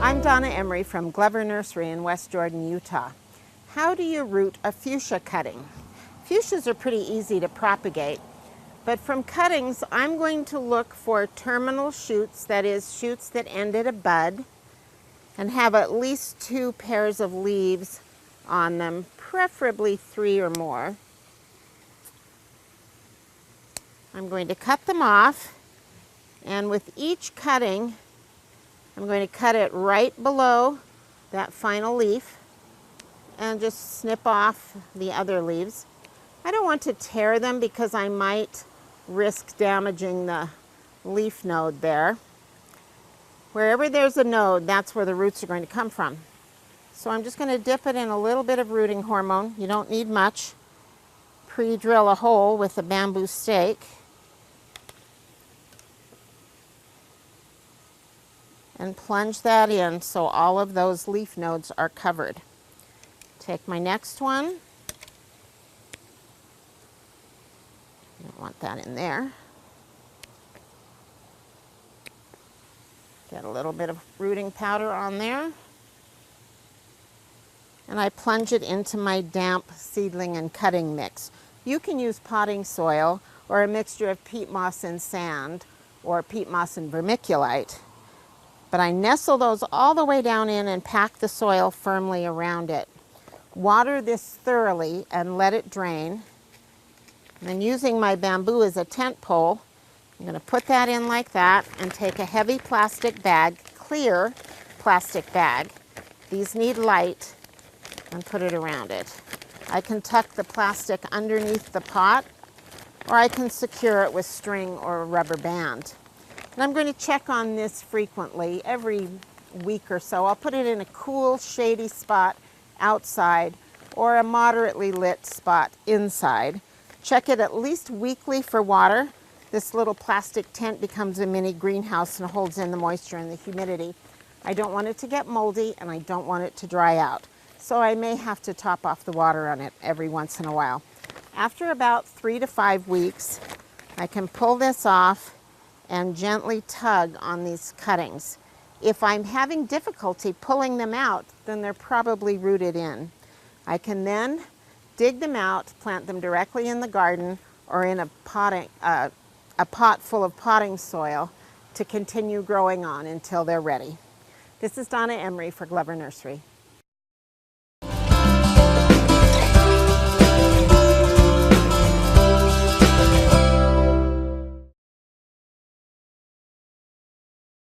I'm Donna Emery from Glover Nursery in West Jordan, Utah. How do you root a fuchsia cutting? Fuchsias are pretty easy to propagate, but from cuttings I'm going to look for terminal shoots, that is, shoots that end at a bud and have at least 2 pairs of leaves on them, preferably 3 or more. I'm going to cut them off, and with each cutting I'm going to cut it right below that final leaf and just snip off the other leaves. I don't want to tear them because I might risk damaging the leaf node there. Wherever there's a node, that's where the roots are going to come from. So I'm just going to dip it in a little bit of rooting hormone. You don't need much. Pre-drill a hole with a bamboo stake. And plunge that in so all of those leaf nodes are covered. Take my next one. Don't want that in there. Get a little bit of rooting powder on there. And I plunge it into my damp seedling and cutting mix. You can use potting soil or a mixture of peat moss and sand or peat moss and vermiculite. But I nestle those all the way down in and pack the soil firmly around it. Water this thoroughly and let it drain. And then using my bamboo as a tent pole, I'm going to put that in like that and take a heavy plastic bag, clear plastic bag. These need light, and put it around it. I can tuck the plastic underneath the pot, or I can secure it with string or a rubber band. And I'm going to check on this frequently, every week or so. I'll put it in a cool, shady spot outside or a moderately lit spot inside. Check it at least weekly for water. This little plastic tent becomes a mini greenhouse and holds in the moisture and the humidity. I don't want it to get moldy and I don't want it to dry out. So I may have to top off the water on it every once in a while. After about 3 to 5 weeks, I can pull this off and gently tug on these cuttings. If I'm having difficulty pulling them out, then they're probably rooted in. I can then dig them out, plant them directly in the garden or in a pot full of potting soil to continue growing on until they're ready. This is Donna Emery for Glover Nursery.